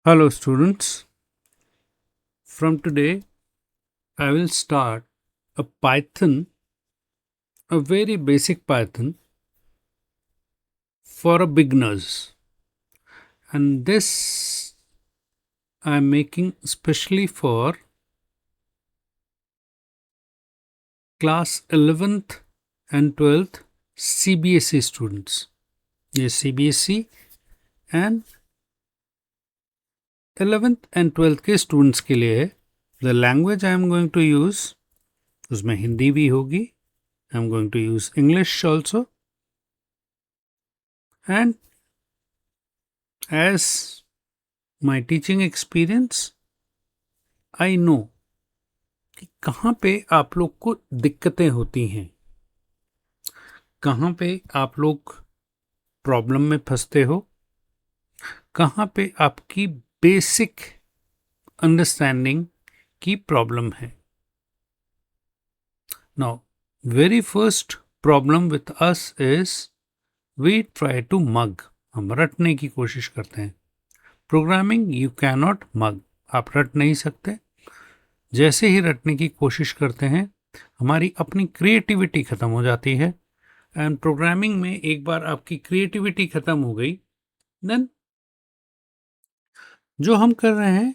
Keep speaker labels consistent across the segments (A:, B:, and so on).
A: Hello students, from today I will start a Python, a very basic Python for a beginners, and this I am making specially for class 11th and 12th CBSE students. Yes, CBSE and 11th and 12th के students के लिए है. The language I am going to use, उसमें हिंदी भी होगी. I am going to use English also, and as my teaching experience, I know कि कहाँ पे आप लोग को दिक्कतें होती हैं, कहाँ पे आप लोग प्रॉब्लम में फंसते हो, कहाँ पे आपकी बेसिक अंडरस्टैंडिंग की प्रॉब्लम है. Now very first problem with us is we try to mug. हम रटने की कोशिश करते हैं. Programming you can not mug. आप रट नहीं सकते. जैसे ही रटने की कोशिश करते हैं हमारी अपनी क्रिएटिविटी खत्म हो जाती है. एंड प्रोग्रामिंग में एक बार आपकी क्रिएटिविटी खत्म हो गई, देन जो हम कर रहे हैं,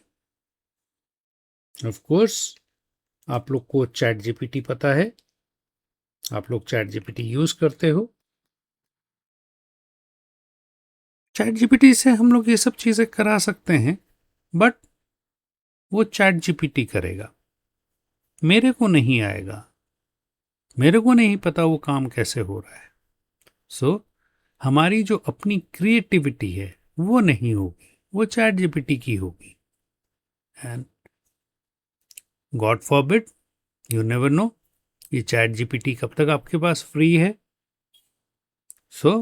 A: ऑफ कोर्स आप लोग को चैट जीपीटी पता है, आप लोग चैट जीपीटी यूज करते हो. चैट जीपीटी से हम लोग ये सब चीजें करा सकते हैं, बट वो चैट जीपीटी करेगा, मेरे को नहीं आएगा. मेरे को नहीं पता वो काम कैसे हो रहा है. सो हमारी जो अपनी क्रिएटिविटी है वो नहीं होगी, वो चैट जीपीटी की होगी. And God forbid, you never know ये चैट जीपीटी कब तक आपके पास फ्री है. सो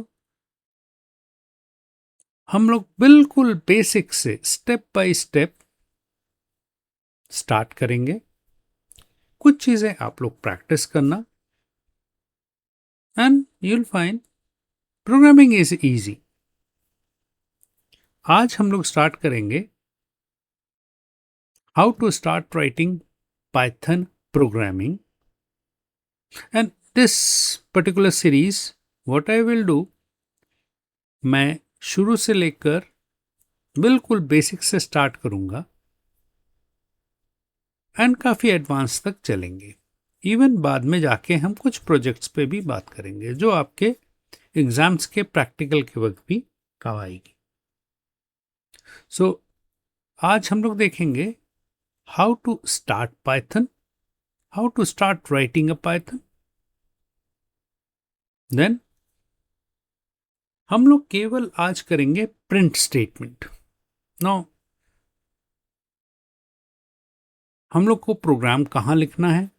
A: हम लोग बिल्कुल बेसिक से स्टेप बाय स्टेप स्टार्ट करेंगे. कुछ चीजें आप लोग प्रैक्टिस करना, and you will find programming is easy. आज हम लोग स्टार्ट करेंगे how to start writing Python programming. And this particular series what I will do, मैं शुरू से लेकर बिल्कुल बेसिक से स्टार्ट करूंगा एंड काफ़ी एडवांस तक चलेंगे. इवन बाद में जाके हम कुछ प्रोजेक्ट्स पे भी बात करेंगे जो आपके एग्जाम्स के प्रैक्टिकल के वक्त भी काम आएगी. सो आज हम लोग देखेंगे how to start Python, how to start writing a Python. Then हम लोग केवल आज करेंगे प्रिंट स्टेटमेंट. नाउ हम लोग को प्रोग्राम कहाँ लिखना है,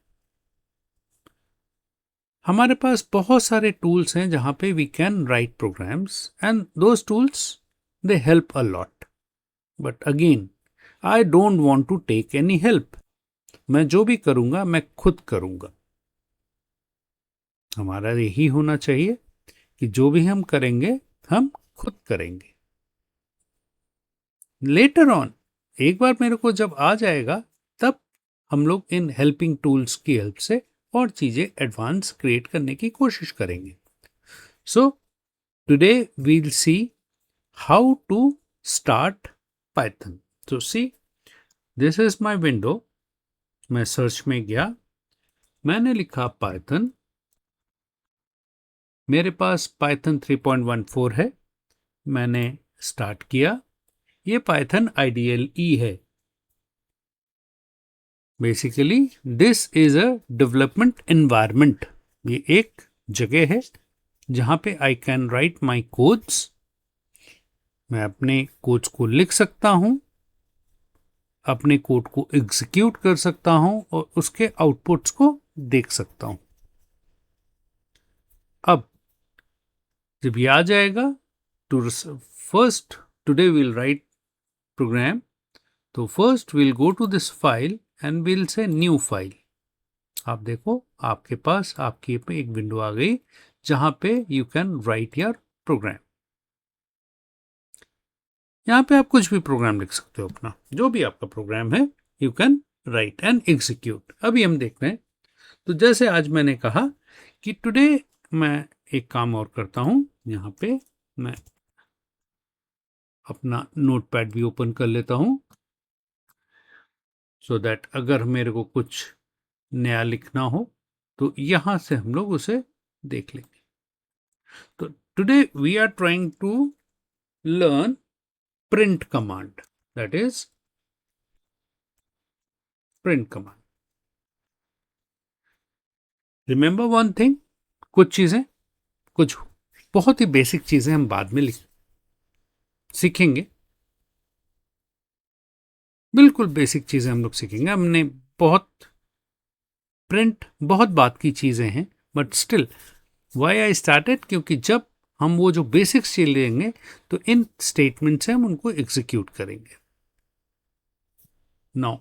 A: हमारे पास बहुत सारे टूल्स हैं जहां पे we can write programs, and those tools they help a lot. But again I don't want to take any help. मैं जो भी करूंगा मैं खुद करूंगा. हमारा यही होना चाहिए कि जो भी हम करेंगे हम खुद करेंगे. लेटर ऑन एक बार मेरे को जब आ जाएगा तब हम लोग इन हेल्पिंग टूल्स की हेल्प से और चीजें एडवांस क्रिएट करने की कोशिश करेंगे. So today we will see how to start Python. तो see, this is my window. मैं सर्च में गया, मैंने लिखा पाइथन. मेरे पास पाइथन 3.14 है. मैंने स्टार्ट किया. ये पाइथन IDLE है. Basically this is a development environment. ये एक जगह है जहां पे I can write my codes. मैं अपने कोड्स को लिख सकता हूं, अपने कोड को एग्जीक्यूट कर सकता हूं और उसके आउटपुट्स को देख सकता हूं. अब जब ये आ जाएगा to first today will write program. तो first will go to this file and will say new file. आप देखो आपके पास आपकी एक विंडो आ गई जहां पे you can write your program. यहाँ पे आप कुछ भी प्रोग्राम लिख सकते हो, अपना जो भी आपका प्रोग्राम है you can right and execute. अभी हम देख रहे हैं, तो जैसे आज मैंने कहा कि टुडे मैं एक काम और करता हूँ, यहाँ पे मैं अपना नोटपैड भी ओपन कर लेता हूँ सो दैट अगर मेरे को कुछ नया लिखना हो तो यहां से हम लोग उसे देख लेंगे। तो today we are trying to learn print command, that is print command. Remember one thing, कुछ चीजें, कुछ बहुत ही बेसिक चीजें हम बाद में सीखेंगे, बिल्कुल बेसिक चीजें हम लोग सीखेंगे। हमने बहुत प्रिंट बहुत बात की चीजें हैं, but still why I started, क्योंकि जब हम वो जो बेसिक्स चीज लेंगे तो इन स्टेटमेंट से हम उनको एग्जीक्यूट करेंगे। Now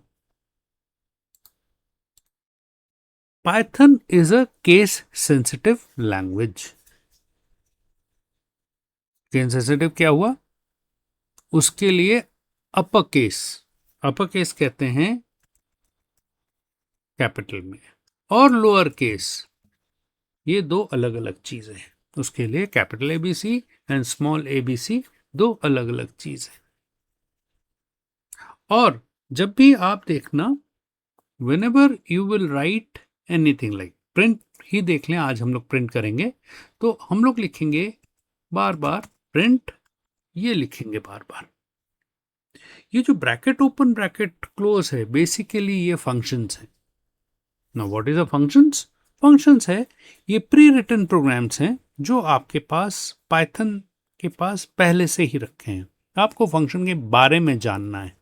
A: Python is a case sensitive language. Case sensitive क्या हुआ, उसके लिए अपर केस कहते हैं कैपिटल में, और लोअर केस, ये दो अलग अलग चीजें हैं। उसके लिए capital ABC and small ABC दो अलग अलग चीज है। और जब भी आप देखना, whenever you will write anything like print ही देख लें, आज हम लोग प्रिंट करेंगे तो हम लोग लिखेंगे बार बार प्रिंट, ये लिखेंगे बार बार। ये जो ब्रैकेट ओपन ब्रैकेट क्लोज है, बेसिकली ये फंक्शंस है। Now what is a functions? Functions है ये प्री रिटन प्रोग्राम्स हैं जो आपके पास पाइथन के पास पहले से ही रखे हैं। आपको फंक्शन के बारे में जानना है,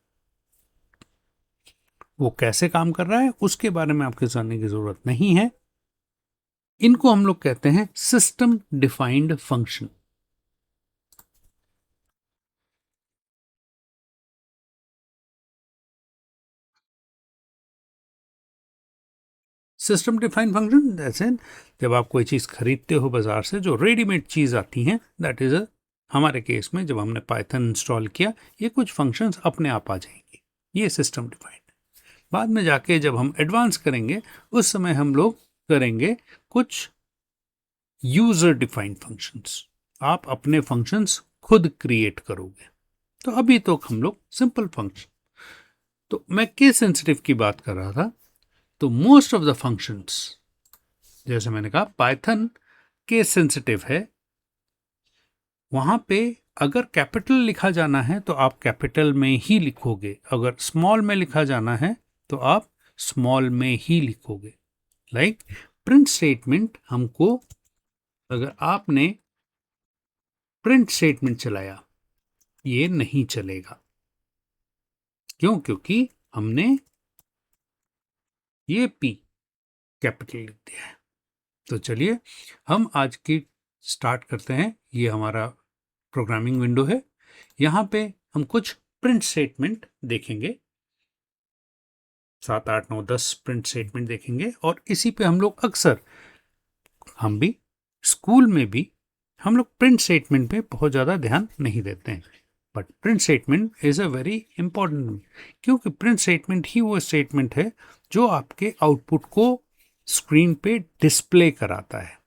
A: वो कैसे काम कर रहा है उसके बारे में आपके जानने की जरूरत नहीं है। इनको हम लोग कहते हैं system defined function. System defined function जैसे जब आप कोई चीज खरीदते हो बाजार से, जो रेडीमेड चीज आती हैं, दैट इज हमारे केस में जब हमने पाइथन इंस्टॉल किया, ये कुछ फंक्शंस अपने आप आ जाएंगे, ये सिस्टम डिफाइंड। बाद में जाके जब हम एडवांस करेंगे उस समय हम लोग करेंगे कुछ यूजर डिफाइंड फंक्शंस। आप अपने फंक्शंस खुद क्रिएट करोगे। तो अभी तो हम लोग सिंपल फंक्शन, तो मैं केस सेंसिटिव की बात कर रहा था। तो मोस्ट ऑफ द फंक्शंस, जैसे मैंने कहा पाइथन केस सेंसिटिव है, वहां पे अगर कैपिटल लिखा जाना है तो आप कैपिटल में ही लिखोगे, अगर स्मॉल में लिखा जाना है तो आप स्मॉल में ही लिखोगे। लाइक प्रिंट स्टेटमेंट, हमको अगर आपने प्रिंट स्टेटमेंट चलाया, ये नहीं चलेगा। क्यों? क्योंकि हमने ये पी कैपिटल लिख दिया है। तो चलिए हम आज की स्टार्ट करते हैं। ये हमारा प्रोग्रामिंग विंडो है, यहाँ पे हम कुछ प्रिंट स्टेटमेंट देखेंगे, 7 8 9 10 प्रिंट स्टेटमेंट देखेंगे। और इसी पे हम लोग अक्सर, हम भी स्कूल में भी हम लोग प्रिंट स्टेटमेंट पे बहुत ज़्यादा ध्यान नहीं देते हैं, but print statement is a very important, क्योंकि प्रिंट स्टेटमेंट ही वो स्टेटमेंट है जो आपके आउटपुट को स्क्रीन पे डिस्प्ले कराता है।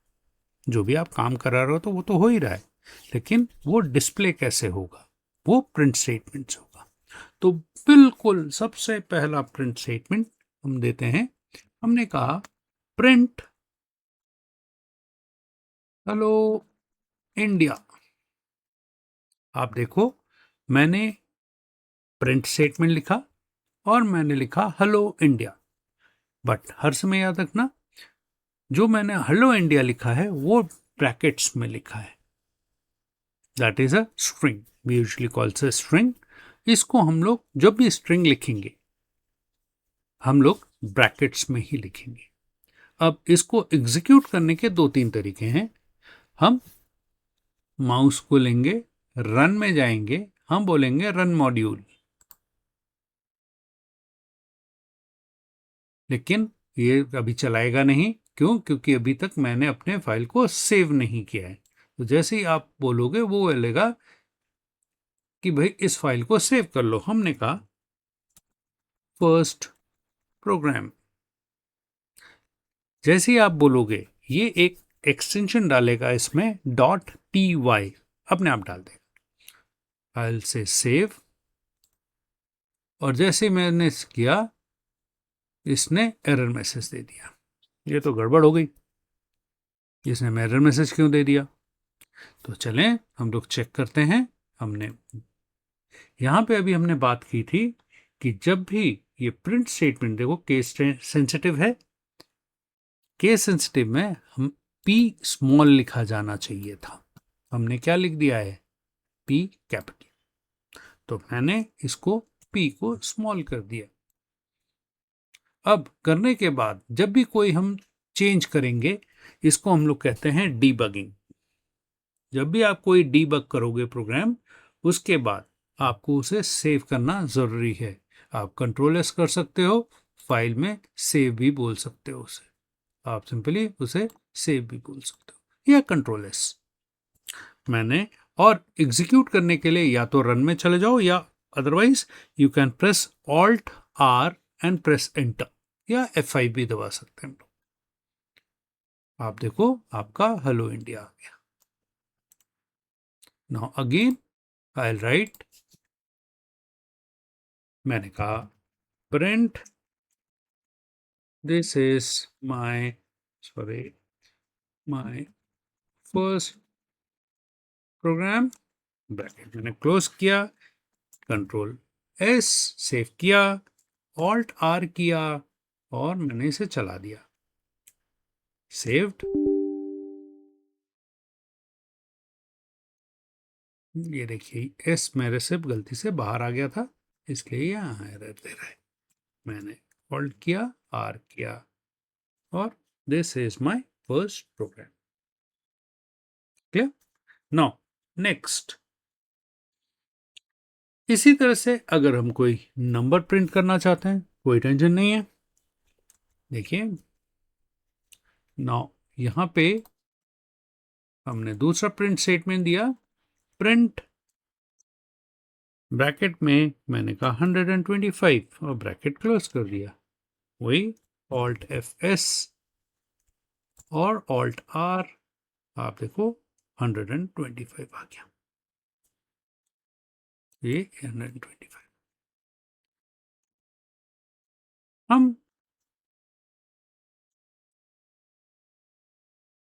A: जो भी आप काम करा रहे हो तो वो तो हो ही रहा है, लेकिन वो डिस्प्ले कैसे होगा, वो प्रिंट स्टेटमेंट से होगा। तो बिल्कुल सबसे पहला प्रिंट स्टेटमेंट हम देते हैं। हमने कहा प्रिंट हेलो इंडिया। आप देखो, मैंने प्रिंट स्टेटमेंट लिखा और मैंने लिखा हेलो इंडिया, बट हर समय याद रखना, जो मैंने हेलो इंडिया लिखा है वो ब्रैकेट्स में लिखा है, that is a string, we usually calls a string. इसको हम लोग जब भी स्ट्रिंग लिखेंगे हम लोग ब्रैकेट्स में ही लिखेंगे। अब इसको एग्जीक्यूट करने के 2 3 तरीके हैं। हम माउस को लेंगे, रन में जाएंगे, हम बोलेंगे रन मॉड्यूल, लेकिन ये अभी चलाएगा नहीं। क्यों? क्योंकि अभी तक मैंने अपने फाइल को सेव नहीं किया है। तो जैसे ही आप बोलोगे वो बोलेगा कि भाई इस फाइल को सेव कर लो। हमने कहा फर्स्ट प्रोग्राम। जैसे ही आप बोलोगे ये एक एक्सटेंशन डालेगा इसमें .py, अपने आप डाल देगा। फाइल से सेव, और जैसे मैंने किया इसने एरर मैसेज दे दिया। ये तो गड़बड़ हो गई, इसने एरर मैसेज क्यों दे दिया? तो चलें हम लोग चेक करते हैं। हमने यहाँ पे अभी हमने बात की थी कि जब भी ये प्रिंट स्टेटमेंट, देखो केस सेंसिटिव है, केस सेंसिटिव में हम P स्मॉल लिखा जाना चाहिए था, हमने क्या लिख दिया है? P capital. तो मैंने इसको P को स्मॉल कर दिया। अब करने के बाद जब भी कोई हम चेंज करेंगे, इसको हम लोग कहते हैं डीबगिंग। जब भी आप कोई डीबग करोगे प्रोग्राम, उसके बाद आपको उसे सेव करना जरूरी है। आप कंट्रोल एस कर सकते हो, फाइल में सेव भी बोल सकते हो उसे, आप सिंपली उसे सेव भी बोल सकते हो या कंट्रोल एस। मैंने, और एग्जीक्यूट करने के लिए या तो रन में चले जाओ, या otherwise you can press alt R and press enter, या F5 भी दबा सकते हैं हम लोग। आप देखो आपका हेलो इंडिया आ गया। Now again I will write, मैंने कहा print this is my first program, bracket मैंने क्लोज किया, कंट्रोल एस सेव किया, ऑल्ट आर किया, और मैंने इसे चला दिया, सेव्ड। ये देखिए एस मेरे से गलती से बाहर आ गया था, इसलिए यहाँ एरर दे रहा है। मैंने ऑल्ट किया, आर किया, और this is my first program. Clear? Now next, इसी तरह से अगर हम कोई नंबर प्रिंट करना चाहते हैं, कोई टेंशन नहीं है। देखिए नाउ यहां पे हमने दूसरा प्रिंट स्टेटमेंट दिया, प्रिंट ब्रैकेट में मैंने कहा 125 और ब्रैकेट क्लोज कर दिया। वही ऑल्ट F S और ऑल्ट R, आप देखो 125 आ गया, ये 125। हम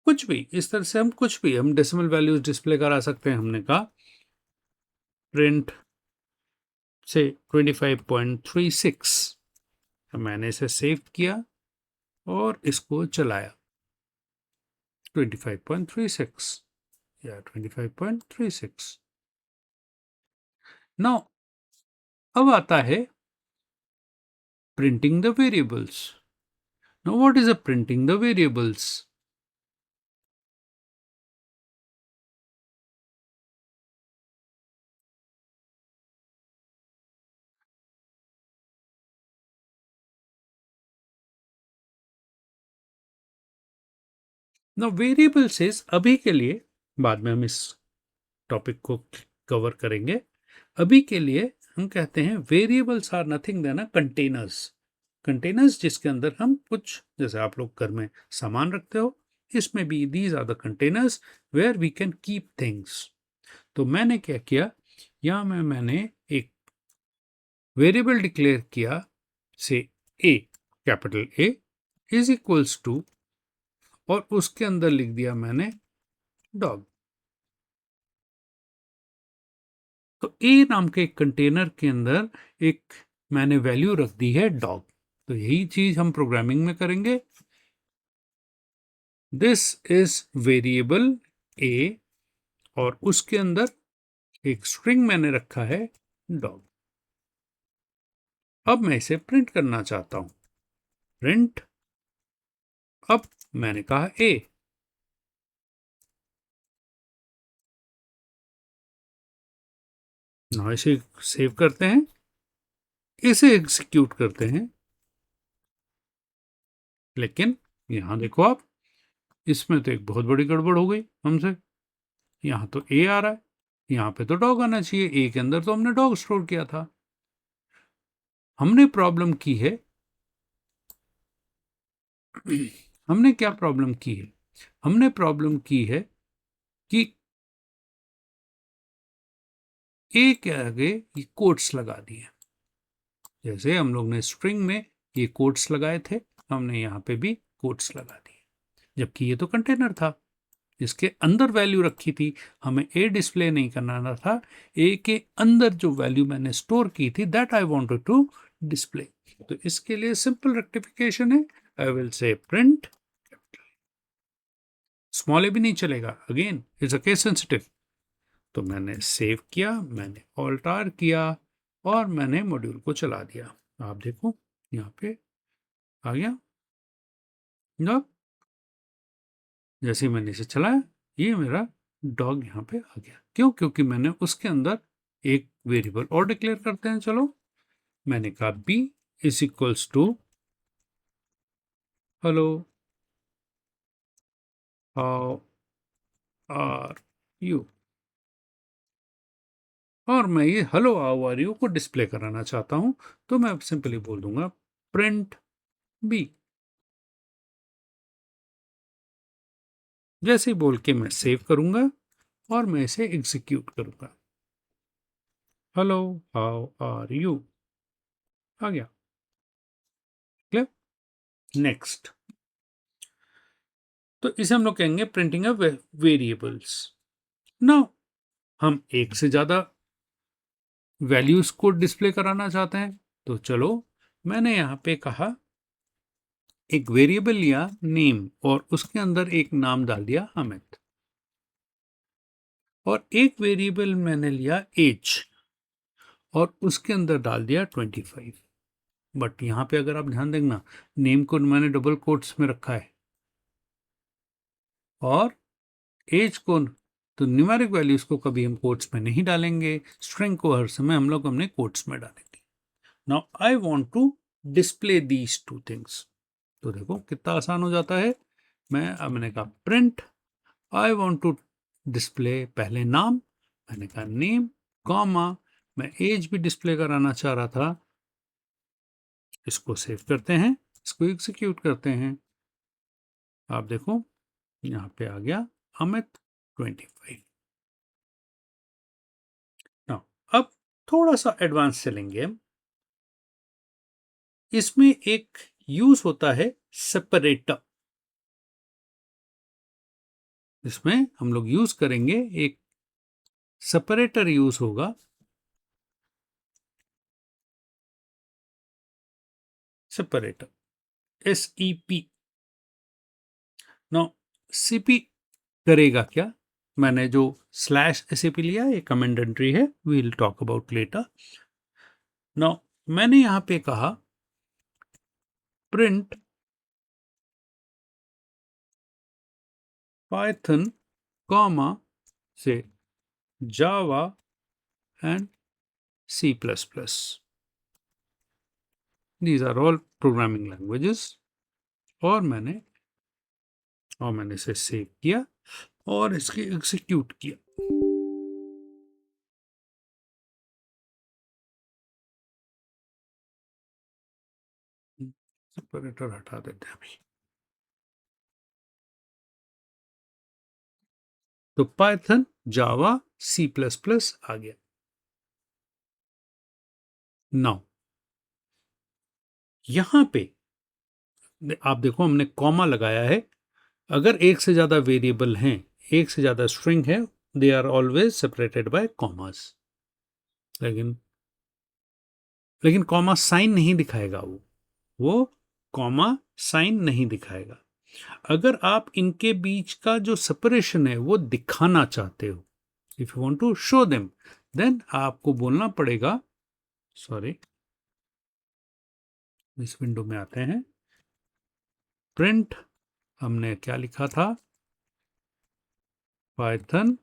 A: कुछ भी इस तरह से, हम डेसिमल वैल्यूज डिस्प्ले करा सकते हैं। हमने कहा प्रिंट से 25.36, मैंने इसे सेव किया और इसको चलाया, 25.36 या 25.36। नाउ अब आता है printing the variables. Now what is a printing the variables? Now variables is, अभी के लिए, बाद में हम इस टॉपिक को कवर करेंगे, अभी के लिए हम कहते हैं variables are nothing than containers. Containers जिसके अंदर हम कुछ, जैसे आप लोग घर में सामान रखते हो, इसमें भी these are the containers where we can keep things. तो मैंने क्या किया, यहां में मैंने एक वेरिएबल डिक्लेयर किया, say A, capital A is equals to, और उसके अंदर लिख दिया मैंने डॉग। तो ए नाम के एक कंटेनर के अंदर एक मैंने वैल्यू रख दी है डॉग। तो यही चीज हम प्रोग्रामिंग में करेंगे। दिस इज वेरिएबल ए, और उसके अंदर एक स्ट्रिंग मैंने रखा है डॉग। अब मैं इसे प्रिंट करना चाहता हूं, प्रिंट, अब मैंने कहा ए। नाउ इसे सेव करते हैं, इसे एग्जीक्यूट करते हैं, लेकिन यहां देखो आप, इसमें तो एक बहुत बड़ी गड़बड़ हो गई हमसे। यहां तो ए आ रहा है, यहाँ पे तो डॉग आना चाहिए, ए के अंदर तो हमने डॉग स्टोर किया था। हमने प्रॉब्लम की है हमने क्या प्रॉब्लम की है? हमने प्रॉब्लम की है कि ए के आगे ये कोट्स लगा दिए। जैसे हम लोग ने स्ट्रिंग में ये कोट्स लगाए थे, हमने यहाँ पे भी कोट्स लगा दिए, जबकि ये तो कंटेनर था जिसके अंदर वैल्यू रखी थी। हमें ए डिस्प्ले नहीं करना था, ए के अंदर जो वैल्यू मैंने स्टोर की थी that I wanted to display. तो इसके लिए सिंपल रेक्टिफिकेशन है, I will say print, small A भी नहीं चलेगा, again it's a case sensitive. तो मैंने सेव किया, मैंने ऑल्ट आर किया और मैंने मॉड्यूल को चला दिया। आप देखो यहाँ पे आ गया ना, जैसे ही मैंने इसे चलाया ये मेरा डॉग यहाँ पे आ गया। क्यों? क्योंकि मैंने उसके अंदर एक वेरिएबल और डिक्लेयर करते हैं। चलो, मैंने कहा B is equals to hello how are you, और मैं ये हेलो हाउ आर यू को डिस्प्ले कराना चाहता हूं, तो मैं सिंपली बोल दूंगा प्रिंट बी। जैसे ही बोल के मैं सेव करूंगा और मैं इसे एग्जीक्यूट करूंगा, हेलो हाउ आर यू आ गया। क्लियर? नेक्स्ट, तो इसे हम लोग कहेंगे प्रिंटिंग ऑफ वेरिएबल्स। नाउ हम एक से ज्यादा वैल्यूज को डिस्प्ले कराना चाहते हैं, तो चलो मैंने यहां पे कहा एक वेरिएबल लिया नेम और उसके अंदर एक नाम डाल दिया अमित, और एक वेरिएबल मैंने लिया एज और उसके अंदर डाल दिया 25। बट यहां पे अगर आप ध्यान देना, नेम को मैंने डबल कोट्स में रखा है और एज को तो न्यूमेरिक वैल्यूज को कभी हम कोट्स में नहीं डालेंगे, स्ट्रिंग को हर समय हम लोग हमने कोट्स में डालेंगे। Now I want to display these two things. तो देखो कितना आसान हो जाता है। मैंने कहा print, I want to display पहले नाम, मैंने कहा नेम कॉमा, मैं एज भी डिस्प्ले कराना चाह रहा था। इसको सेव करते हैं, इसको एग्जीक्यूट करते हैं। आप देखो यहाँ पे आ गया अमित 25। नाउ अब थोड़ा सा एडवांस चलेंगे हम। इसमें एक यूज होता है सेपरेटर। इसमें हम लोग यूज करेंगे एक सेपरेटर, यूज होगा सेपरेटर, SEP। नाउ सीपी करेगा क्या? मैंने जो /SAP लिया है, ये कमेंडेंट्री है, we will talk about later. Now मैंने यहां पे कहा प्रिंट पाइथन कॉमा से Java and C++। These are all programming languages. और मैंने इसे सेव किया और इसके एग्जीक्यूट किया। सेपरेटर हटा देते हैं अभी। तो पाइथन जावा C++ आ गया। नाउ यहां पे आप देखो हमने कॉमा लगाया है। अगर एक से ज्यादा वेरिएबल हैं, एक से ज्यादा स्ट्रिंग है, they are always separated by commas. लेकिन कॉमा साइन नहीं दिखाएगा, वो कॉमा साइन नहीं दिखाएगा। अगर आप इनके बीच का जो सेपरेशन है वो दिखाना चाहते हो, if you want to show them, then आपको बोलना पड़ेगा, सॉरी इस विंडो में आते हैं, प्रिंट, हमने क्या लिखा था, पाइथन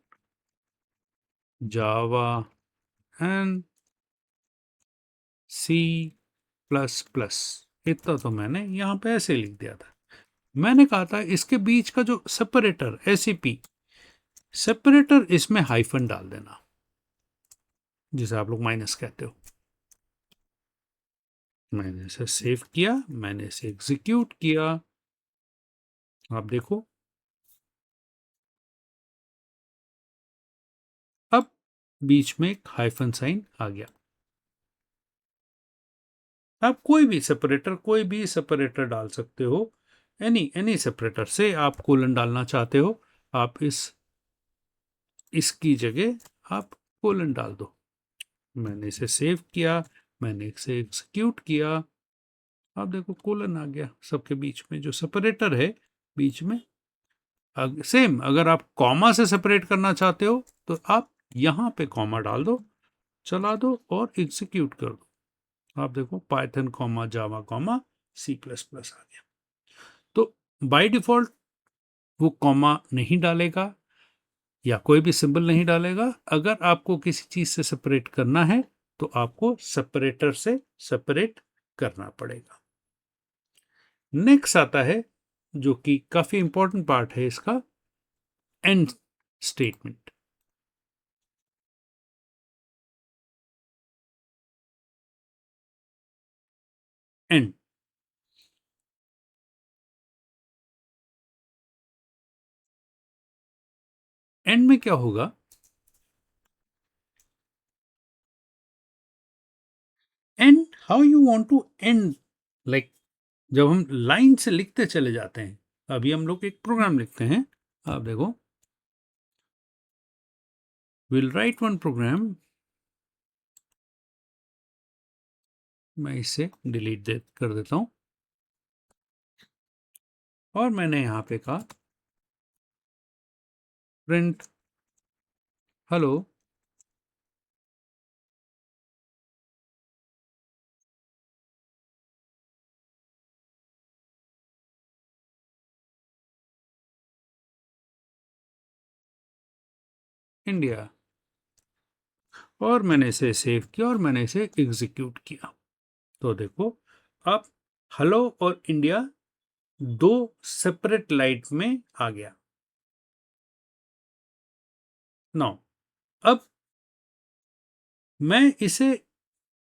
A: जावा एंड C++। इतना तो मैंने यहां पे ऐसे लिख दिया था। मैंने कहा था इसके बीच का जो सेपरेटर SEP सेपरेटर, इसमें हाइफन डाल देना। जिसे आप लोग माइनस कहते हो। मैंने इसे सेव किया, मैंने इसे एग्जीक्यूट किया। आप देखो, अब बीच में एक हाइफन साइन आ गया। आप कोई भी सेपरेटर डाल सकते हो, एनी सेपरेटर से आप कोलन डालना चाहते हो, आप इसकी जगह आप कोलन डाल दो। मैंने इसे सेव किया, मैंने इसे एग्जीक्यूट किया। आप देखो कोलन आ गया सबके बीच में, जो सेपरेटर है बीच में। सेम अगर आप कॉमा से सेपरेट करना चाहते हो तो आप यहां पे कॉमा डाल दो, चला दो और एग्जीक्यूट कर दो। आप देखो पाइथन कॉमा जावा कॉमा C++ आ गया। तो बाय डिफॉल्ट वो कॉमा नहीं डालेगा या कोई भी सिंबल नहीं डालेगा। अगर आपको किसी चीज से सेपरेट करना है तो आपको सेपरेटर से सेपरेट करना पड़ेगा। नेक्स्ट आता है जो कि काफी इंपॉर्टेंट पार्ट है इसका, एंड स्टेटमेंट। एंड एंड में क्या होगा, and how you want to end, like जब हम लाइन से लिखते चले जाते हैं, अभी हम लोग एक प्रोग्राम लिखते हैं। आप देखो, विल राइट वन प्रोग्राम। मैं इसे डिलीट कर देता हूं और मैंने यहां पे कहा प्रिंट हेलो। इंडिया। और मैंने इसे सेव किया और मैंने इसे एग्जीक्यूट किया। तो देखो, अब हेलो और इंडिया दो सेपरेट लाइन में आ गया। नो, अब मैं इसे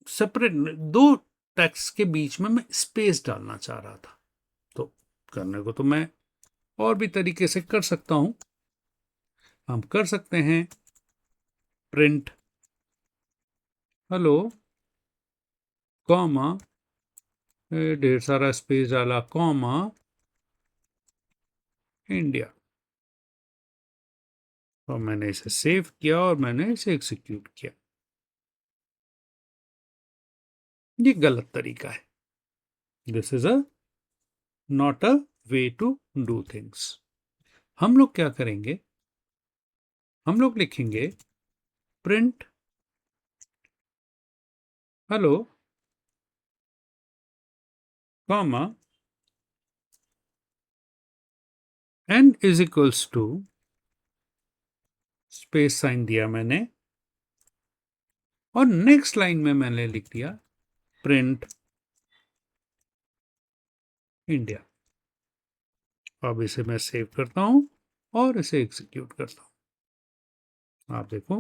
A: सेपरेट, दो टेक्स्ट के बीच में मैं स्पेस डालना चाह रहा था। तो करने को तो मैं और भी तरीके से कर सकता हूं। हम कर सकते हैं प्रिंट हेलो कॉमा, ढेर सारा स्पेस डाला, कॉमा इंडिया। और मैंने इसे सेव किया और मैंने इसे एग्जीक्यूट किया। ये गलत तरीका है। This is a not a way to do things. हम लोग क्या करेंगे, हम लोग लिखेंगे print hello comma end is equals to, space sign दिया मैंने, और नेक्स्ट लाइन में मैंने लिख दिया प्रिंट इंडिया। अब इसे मैं सेव करता हूं और इसे एग्जीक्यूट करता हूं। आप देखो,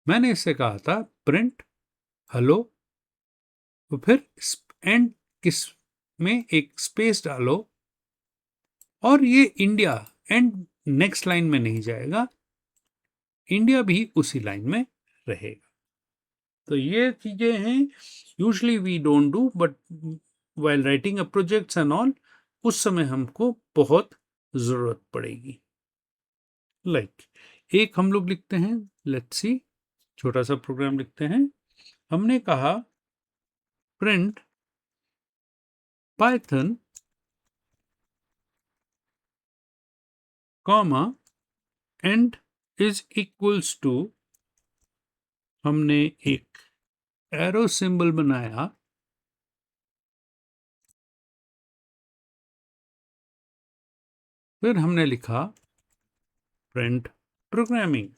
A: मैंने इससे कहा था प्रिंट हेलो, तो फिर एंड किस में एक स्पेस डालो, और ये इंडिया एंड नेक्स्ट लाइन में नहीं जाएगा, इंडिया भी उसी लाइन में रहेगा। तो ये चीजें हैं, usually we don't do, but while writing a projects and all, उस समय हमको बहुत जरूरत पड़ेगी। लाइक एक हम लोग लिखते हैं, लेट्स सी, छोटा सा प्रोग्राम लिखते हैं। हमने कहा print Python comma end is equals to, हमने एक एरो सिंबल बनाया, फिर हमने लिखा print programming,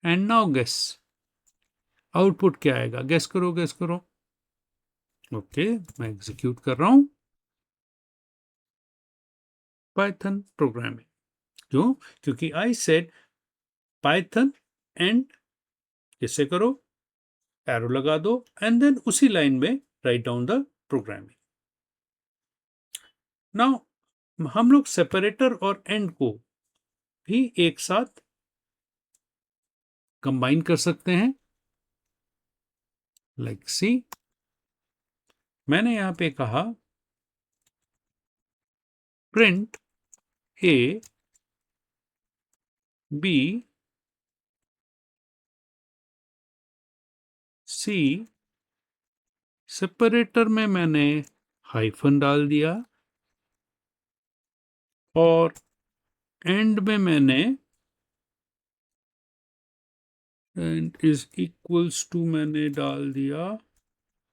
A: and now guess, output क्या आएगा, गेस करो गेस करो। ओके, मैं एग्जीक्यूट कर रहा हूं। Python programming. क्यों? क्योंकि आई सेड पाइथन एंड कैसे करो, एरो लगा दो एंड देन उसी लाइन में write down the programming. Now हम लोग सेपरेटर और एंड को भी एक साथ कंबाइन कर सकते हैं। लाइक सी, मैंने यहां पे कहा print A B C, separator में मैंने हाइफन डाल दिया और एंड में मैंने एंड इज इक्वल्स टू मैंने डाल दिया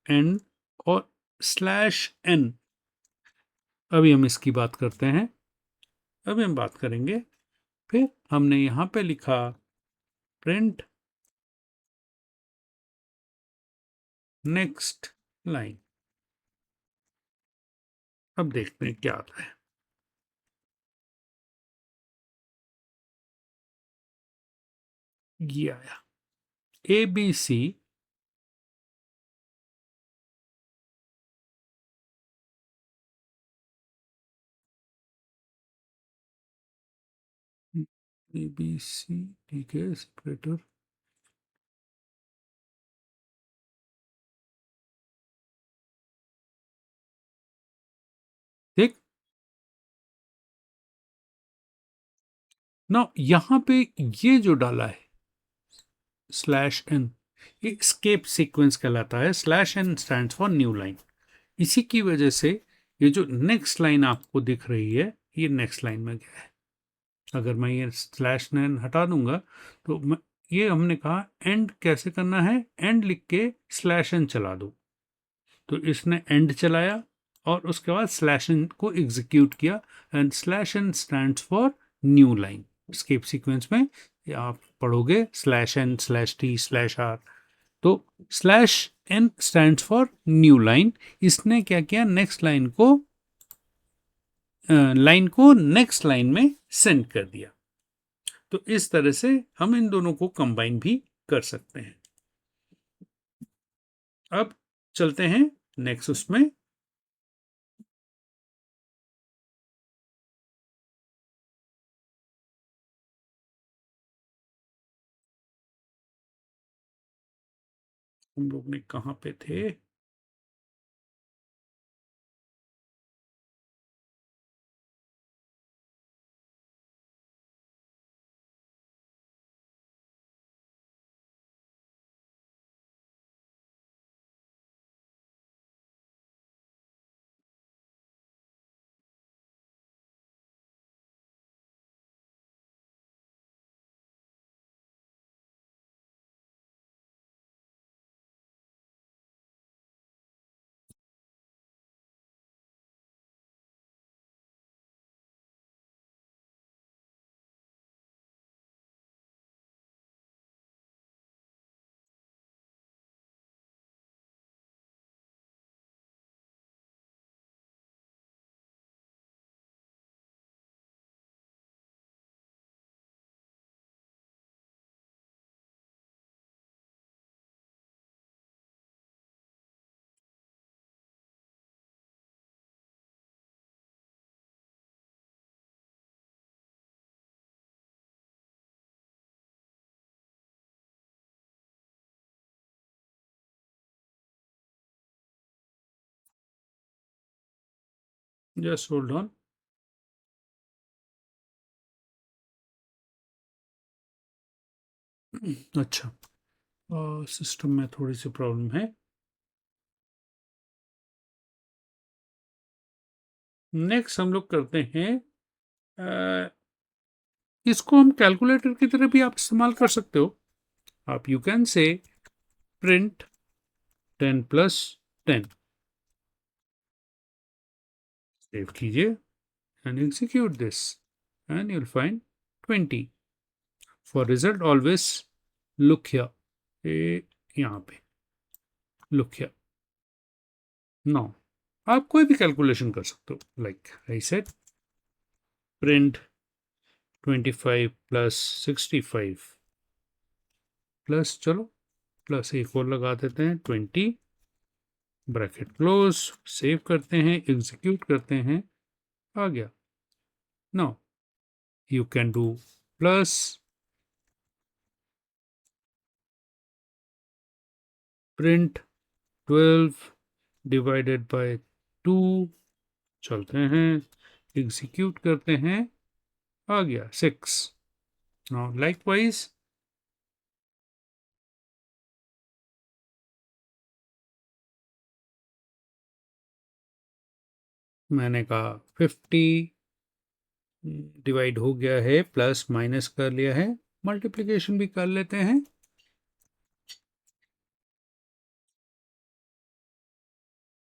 A: एंड और स्लैश एन। अभी हम इसकी बात करते हैं, अभी हम बात करेंगे। फिर हमने यहां पे लिखा प्रिंट नेक्स्ट लाइन। अब देखते हैं क्या आता है। ये आया ABC ABC, ठीक है, सेपरेटर ठीक ना। यहां पे ये जो डाला है स्लैश एन, ये स्केप सीक्वेंस कहलाता है। Slash N stands for new line. इसी की वजह से ये जो नेक्स्ट लाइन आपको दिख रही है, ये नेक्स्ट लाइन में गया है। अगर मैं ये स्लैश एन हटा दूंगा तो ये हमने कहा एंड कैसे करना है, एंड लिख के स्लैश एन चला दो। तो इसने एंड चलाया और उसके बाद स्लैश एन को एग्जीक्यूट किया and slash N stands for new line. Escape sequence में आप पढ़ोगे slash N slash T slash R, तो slash N stands for new line. इसने क्या किया, नेक्स्ट लाइन को नेक्स्ट लाइन में सेंड कर दिया। तो इस तरह से हम इन दोनों को कंबाइन भी कर सकते हैं। अब चलते हैं नेक्स्ट उसमें। हम लोग ने कहां पे थे? Just hold on. अच्छा, सिस्टम में थोड़ी सी प्रॉब्लम है। नेक्स्ट हम लोग करते हैं, इसको हम कैलकुलेटर की तरह भी आप इस्तेमाल कर सकते हो। आप you can say print 10 plus 10, save कीजिए and execute this and you'll find 20। For result always look here, यहाँ पे लुक हियर। नो, आप कोई भी कैलकुलेशन कर सकते हो, like I said print 25 plus 65 plus, चलो प्लस एक और लगा देते हैं 20, ब्रैकेट क्लोज, सेव करते हैं, एग्जीक्यूट करते हैं, आ गया। Now you can do plus print 12 divided by 2, चलते हैं, एग्जीक्यूट करते हैं, आ गया 6। नाउ लाइकवाइज मैंने कहा 50 डिवाइड हो गया है, प्लस माइनस कर लिया है, मल्टीप्लिकेशन भी कर लेते हैं,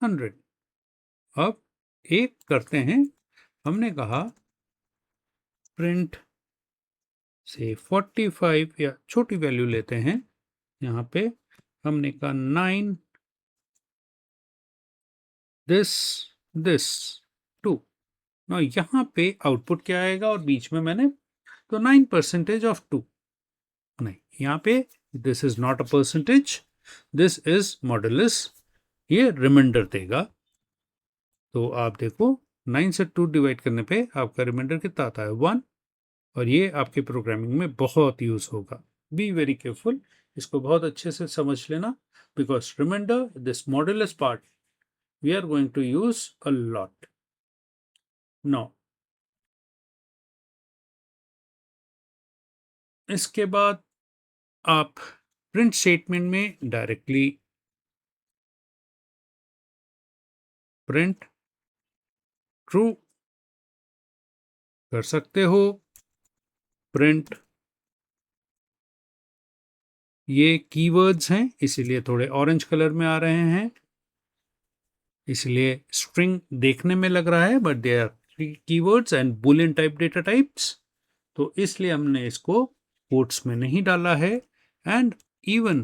A: 100। अब एक करते हैं, हमने कहा प्रिंट से 45 या छोटी वैल्यू लेते हैं, यहाँ पे हमने कहा 9 दिस 2। ना यहाँ पे आउटपुट क्या आएगा, और बीच में मैंने तो 9% ऑफ 2, नहीं यहाँ पे this is not a percentage, this is modulus, ये रिमाइंडर देगा। तो आप देखो 9 से 2 डिवाइड करने पे आपका रिमाइंडर कितना आता है, 1। और ये आपके प्रोग्रामिंग में बहुत यूज होगा, बी वेरी केयरफुल, इसको बहुत अच्छे से समझ लेना, because remainder this modulus part we are going to use a lot. Now इसके बाद आप प्रिंट स्टेटमेंट में डायरेक्टली प्रिंट ट्रू कर सकते हो, प्रिंट, ये कीवर्ड्स हैं इसीलिए थोड़े ऑरेंज कलर में आ रहे हैं, इसलिए स्ट्रिंग देखने में लग रहा है, but they are keywords and boolean type data types, तो इसलिए हमने इसको कोट्स में नहीं डाला है। And even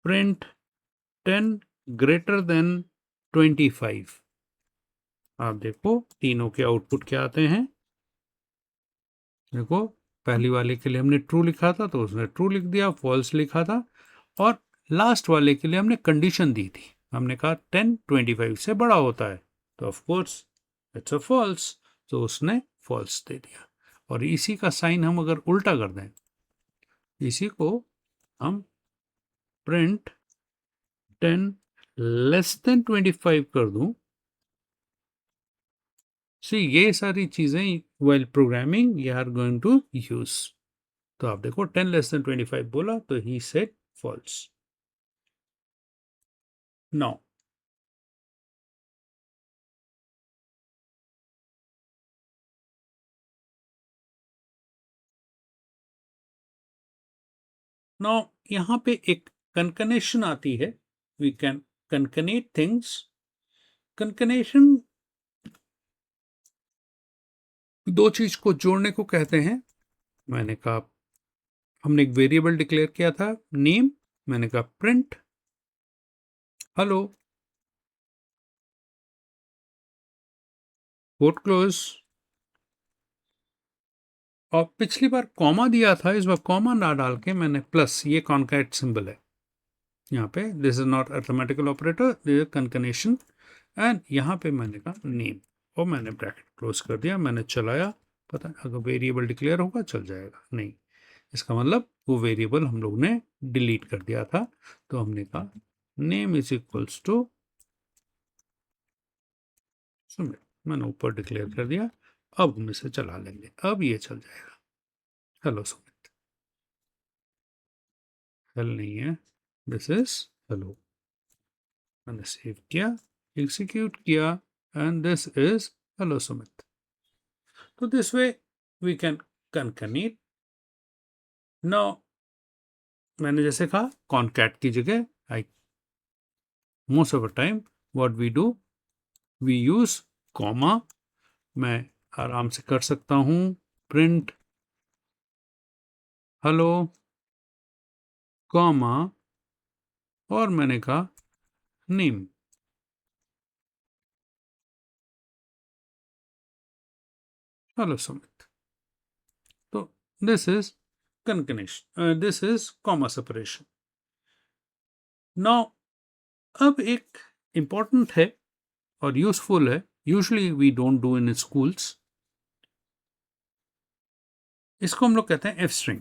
A: print 10 greater than 25, आप देखो तीनों के आउटपुट क्या आते हैं, देखो पहली वाले के लिए हमने ट्रू लिखा था तो उसने ट्रू लिख दिया, फॉल्स लिखा था, और लास्ट वाले के लिए हमने कंडीशन दी थी, हमने कहा 10 25 से बड़ा होता है, तो of course it's a false, तो उसने फॉल्स दे दिया। और इसी का साइन हम अगर उल्टा कर दें, इसी को हम प्रिंट 10 लेस देन 25 कर दूं, सी ये सारी चीजें while programming you are going to use. तो आप देखो 10 लेस देन 25 बोला तो ही सेड फॉल्स। नाउ नाउ यहाँ पे एक कंकनेशन आती है, we can concatenate things. Concatenation दो चीज को जोड़ने को कहते हैं, मैंने कहा हमने एक वेरिएबल डिक्लेयर किया था नेम, मैंने कहा प्रिंट हेलो, कोट क्लोज, और पिछली बार कॉमा दिया था, इस बार कॉमा ना डाल के मैंने प्लस, ये कॉन्कैट सिंबल है यहाँ पे, this is not arithmetical operator, this is concatenation, and यहाँ पे मैंने कहा नेम, और मैंने ब्रैकेट क्लोज कर दिया, मैंने चलाया, पता नहीं अगर वेरिएबल डिक्लेयर होगा चल जाएगा, नहीं, इसका मतलब वो वेरिएबल हम लोग ने डिलीट कर दिया था, तो हमने कहा name is equals to Sumit, मैंने ऊपर डिक्लेयर कर दिया, अब हम इसे चला लेंगे, अब ये चल जाएगा, हेलो सुमित, हेल नहीं है, दिस इज हेलो, मैंने सेव किया, एग्जीक्यूट किया, and this is hello Sumit. तो this way we can concatenate। Now मैंने जैसे कहा कॉन्कैट की जगह I most of the time what we do, we use comma, मैं आराम से कर सकता हूं प्रिंट हेलो कॉमा, और मैंने कहा नेम, हेलो सुमित। तो this is concatenation, this is comma separation. Now अब एक इंपॉर्टेंट है और यूजफुल है, usually we don't do in schools. इसको हम लोग कहते हैं F string.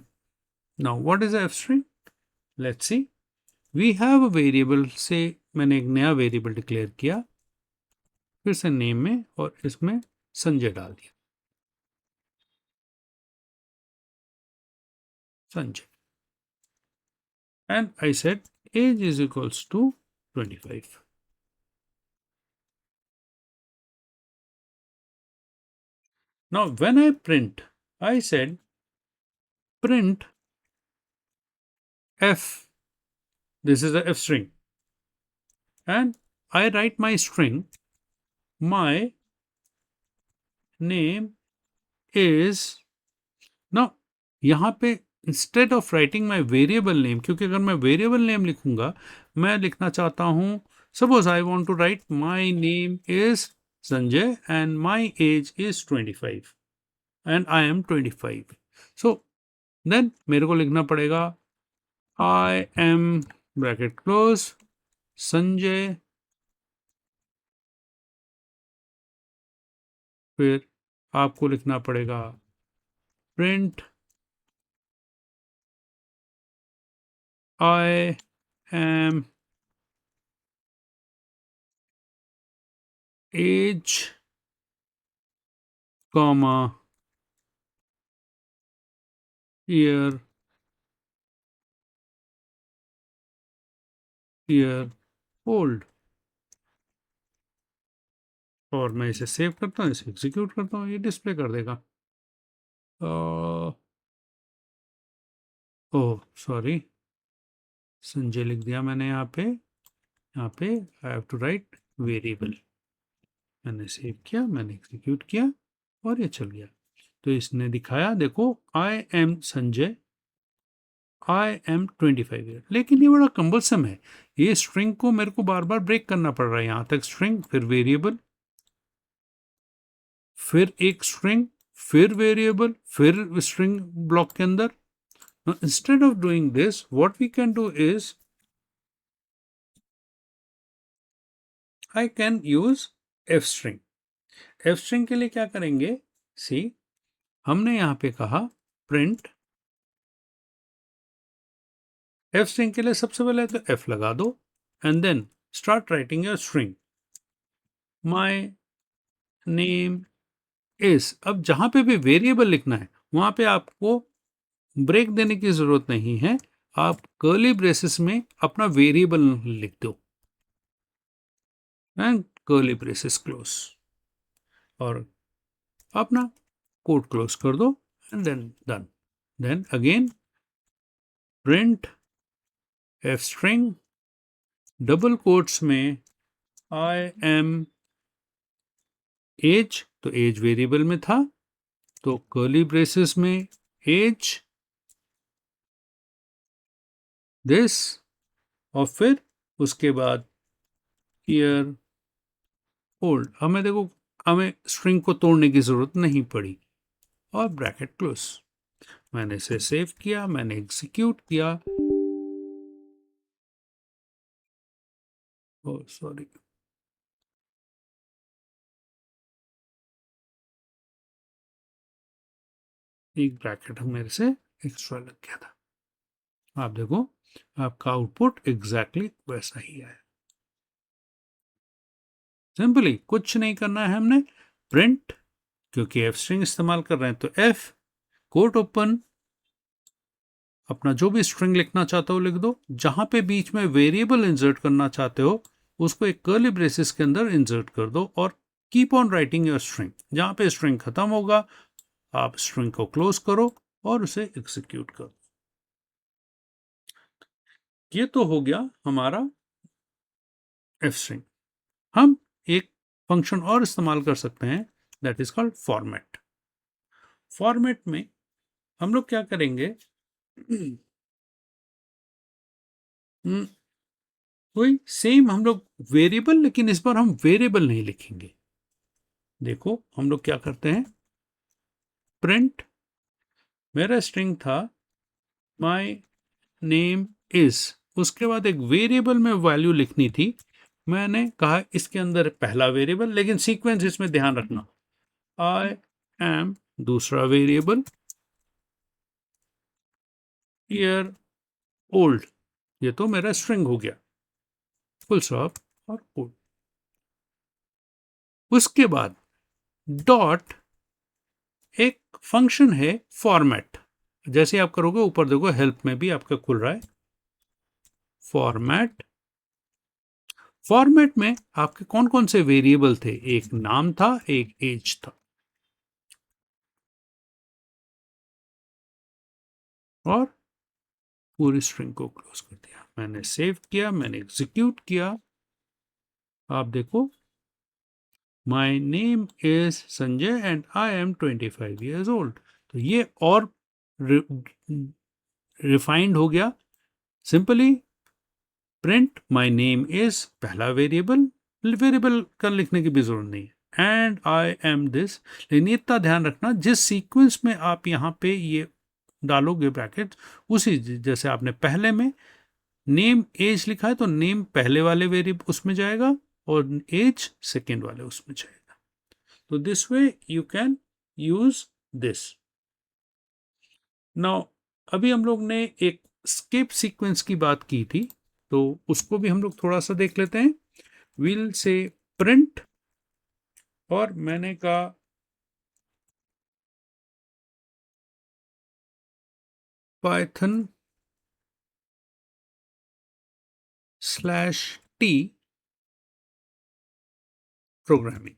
A: Now what is F string? Let's see. We have a variable say मैंने एक नया वेरिएबल डिक्लेयर किया, फिर से नेम में, और इसमें संजय डाल दिया, Sanjay, and I said age is equals to 25. Now when I print, I said print f, this is a f string, and I write my string, my name is, now यहाँ पे instead of writing my variable name, क्योंकि अगर मैं variable name लिखूंगा, मैं लिखना चाहता हूं, suppose I want to write my name is Sanjay and my age is 25 and I am 25, so then मेरे को लिखना पड़ेगा I am bracket close Sanjay, फिर आपको लिखना पड़ेगा print I am age comma year old, और मैं इसे सेव करता हूँ, इसे एग्जीक्यूट करता हूँ, ये डिस्प्ले कर देगा। ओह सॉरी, संजय लिख दिया मैंने यहाँ पे I have to write variable. मैंने सेव किया, मैंने एग्जीक्यूट किया और ये चल गया। तो इसने दिखाया, देखो I am Sanjay, I am 25 year. लेकिन ये बड़ा कंबलसम है, ये स्ट्रिंग को मेरे को बार बार ब्रेक करना पड़ रहा है। यहाँ तक स्ट्रिंग, फिर वेरिएबल, फिर एक स्ट्रिंग, फिर वेरिएबल, फिर स्ट्रिंग ब्लॉक के अंदर। Now, instead of doing this, what we can do is I can use f string. f string के लिए क्या करेंगे? See, हमने यहाँ पे कहा print f string के लिए सबसे पहले तो f लगा दो and then start writing your string. My name is, अब जहाँ पे भी वेरिएबल लिखना है वहाँ पे आपको ब्रेक देने की जरूरत नहीं है, आप कर्ली ब्रेसेस में अपना वेरिएबल लिख दो एंड कर्ली ब्रेसेस क्लोज, और अपना कोड क्लोज कर दो and then done. Then again print F string double quotes में आई एम एज, तो एज वेरिएबल में था तो कर्ली ब्रेसेस में एज दिस, और फिर उसके बाद ईयर ओल्ड। हमें देखो, हमें स्ट्रिंग को तोड़ने की जरूरत नहीं पड़ी, और ब्रैकेट क्लोज। मैंने इसे सेव किया, मैंने एग्जीक्यूट किया, ओह सॉरी, एक ब्रैकेट मेरे से एक्स्ट्रा लग गया था। आप देखो, आपका आउटपुट एग्जैक्टली वैसा ही है। सिंपली कुछ नहीं करना है हमने, प्रिंट, क्योंकि एफ स्ट्रिंग इस्तेमाल कर रहे हैं तो एफ, कोट ओपन, अपना जो भी स्ट्रिंग लिखना चाहते हो लिख दो, जहां पे बीच में वेरिएबल इंसर्ट करना चाहते हो उसको एक कर्ली ब्रेसेस के अंदर इंसर्ट कर दो, और keep on writing your string. जहां पे स्ट्रिंग खत्म होगा आप स्ट्रिंग को क्लोज करो और उसे एग्जीक्यूट करो। ये तो हो गया हमारा एफ स्ट्रिंग। हम एक फंक्शन और इस्तेमाल कर सकते हैं, that is called format. Format में हम लोग क्या करेंगे, कोई सेम हम लोग वेरिएबल, लेकिन इस बार हम वेरिएबल नहीं लिखेंगे। देखो हम लोग क्या करते हैं, प्रिंट, मेरा स्ट्रिंग था माय नेम इज, उसके बाद एक वेरिएबल में वैल्यू लिखनी थी। मैंने कहा इसके अंदर पहला वेरिएबल, लेकिन सीक्वेंस इसमें ध्यान रखना, आई एम दूसरा वेरिएबल, ईयर ओल्ड, ये तो मेरा स्ट्रिंग हो गया, फुल स्टॉप और कोड। उसके बाद डॉट एक फंक्शन है फॉर्मेट, जैसे आप करोगे ऊपर देखो हेल्प में भी आपका खुल रहा है फॉर्मेट। फॉर्मेट में आपके कौन कौन से वेरिएबल थे, एक नाम था, एक एज था, और पूरी स्ट्रिंग को क्लोज कर दिया। मैंने सेव किया, मैंने एग्जीक्यूट किया, आप देखो my name is Sanjay and I am 25 years old। तो ये और रिफाइंड हो गया। Simply print my name is पहला वेरिएबल, वेरिएबल का लिखने की भी जरूरत नहीं है, एंड आई एम दिस। लेकिन इतना ध्यान रखना जिस सीक्वेंस में आप यहाँ पे ये डालोगे ब्रैकेट, उसी जैसे आपने पहले में नेम एज लिखा है तो नेम पहले वाले वेरिएबल उसमें जाएगा और एज सेकेंड वाले उसमें जाएगा। तो this way you can use this. Now अभी हम लोग ने एक स्किप सीक्वेंस की बात की थी, तो उसको भी हम लोग थोड़ा सा देख लेते हैं। विल से प्रिंट, और मैंने कहा पाइथन /t प्रोग्रामिंग,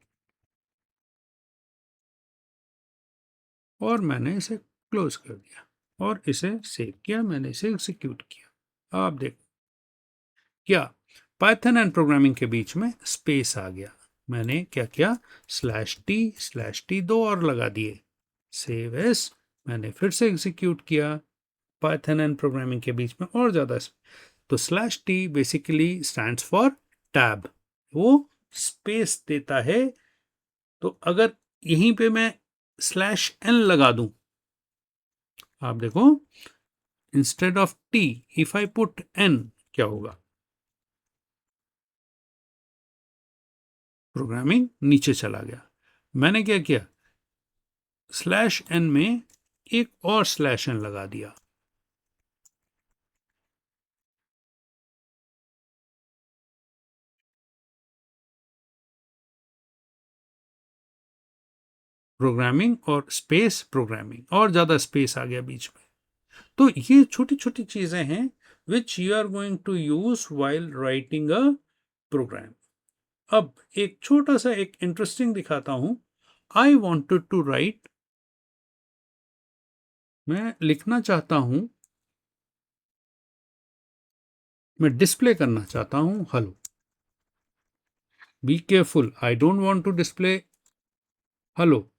A: और मैंने इसे क्लोज कर दिया और इसे सेव किया, मैंने इसे एग्जीक्यूट किया। आप देखो क्या पाइथन एंड प्रोग्रामिंग के बीच में स्पेस आ गया। मैंने क्या किया, /t दो और लगा दिए, सेव एस, मैंने फिर से एग्जीक्यूट किया, पाइथन एंड प्रोग्रामिंग के बीच में और ज्यादा। तो /t basically stands for tab, वो स्पेस देता है। तो अगर यहीं पे मैं /n लगा दूं, आप देखो instead of t if I put n, क्या होगा, प्रोग्रामिंग नीचे चला गया। मैंने क्या किया, /n में एक और /n लगा दिया, प्रोग्रामिंग और स्पेस प्रोग्रामिंग, और ज्यादा स्पेस आ गया बीच में। तो ये छोटी छोटी चीजें हैं which you are going to use while writing a program. अब एक छोटा सा एक इंटरेस्टिंग दिखाता हूं। आई वॉन्टेड टू राइट, मैं लिखना चाहता हूं, मैं डिस्प्ले करना चाहता हूं hello. Be careful, I don't want to display hello,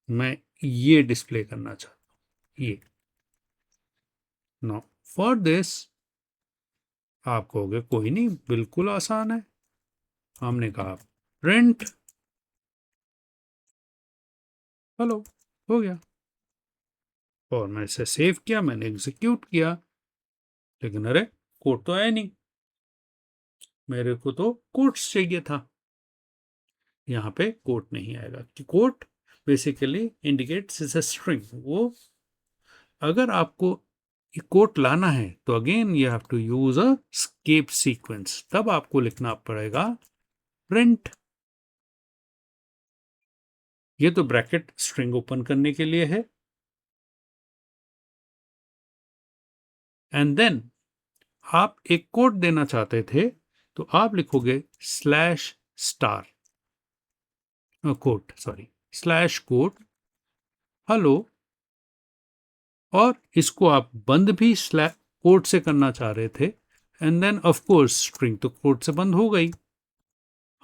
A: मैं ये डिस्प्ले करना चाहता हूं, ये। नो फॉर दिस आप कहोगे कोई नहीं, बिल्कुल आसान है। हमने कहा प्रिंट हेलो, हो गया, और मैं इसे सेव किया, मैंने एग्जीक्यूट किया, लेकिन अरे कोड तो आया नहीं, मेरे को तो कोट्स चाहिए था। यहाँ पे कोट नहीं आएगा कि quote basically indicates is a string. वो अगर आपको कोट लाना है तो again you have to use a escape sequence, तब आपको लिखना पड़ेगा प्रिंट। ये तो ब्रैकेट स्ट्रिंग ओपन करने के लिए है, एंड देन आप एक कोट देना चाहते थे तो आप लिखोगे कोट सॉरी /कोट हेलो, और इसको आप बंद भी कोट से करना चाह रहे थे, and then of course string तो कोट से बंद हो गई।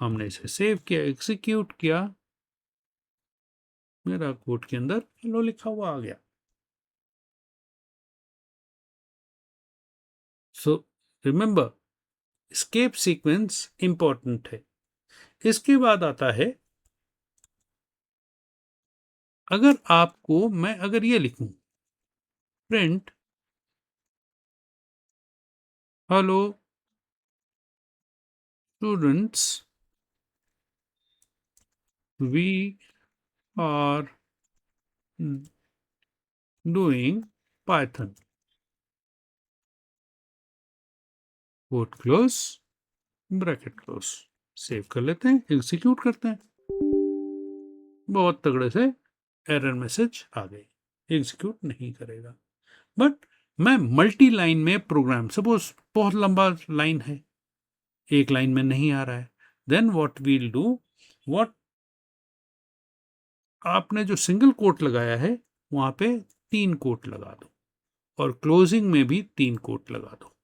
A: हमने इसे सेव किया, एग्जीक्यूट किया, मेरा कोड के अंदर हेलो लिखा हुआ आ गया। So remember, escape sequence important है। इसके बाद आता है अगर आपको मैं अगर ये लिखूं print hello students we are doing Python quote close bracket close, save कर लेते हैं, एग्जीक्यूट करते हैं। बहुत तगड़े से एरर मैसेज आ गई, एग्जीक्यूट नहीं करेगा। बट मैं मल्टी लाइन में प्रोग्राम, सपोज बहुत लंबा लाइन है, एक लाइन में नहीं आ रहा है, then what we'll do, what आपने जो सिंगल कोट लगाया है वहां पे 3 कोट लगा दो और क्लोजिंग में भी 3 कोट लगा दो।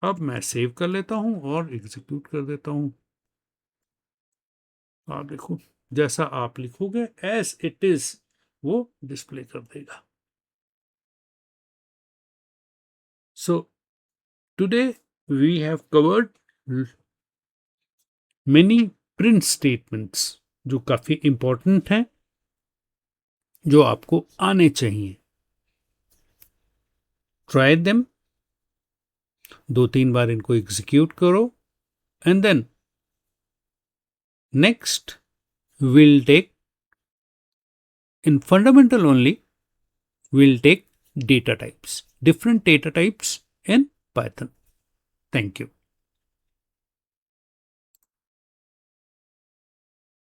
A: अब मैं सेव कर लेता हूं और एग्जीक्यूट कर देता हूं। आप देखो जैसा आप लिखोगे एज इट इज वो डिस्प्ले कर देगा। So today we have covered many print statements जो काफी इंपॉर्टेंट हैं, जो आपको आने चाहिए। ट्राई देम, 2-3 बार इनको एग्जीक्यूट करो and then next we'll take in fundamental only, we'll take data types, different data types in Python. Thank you.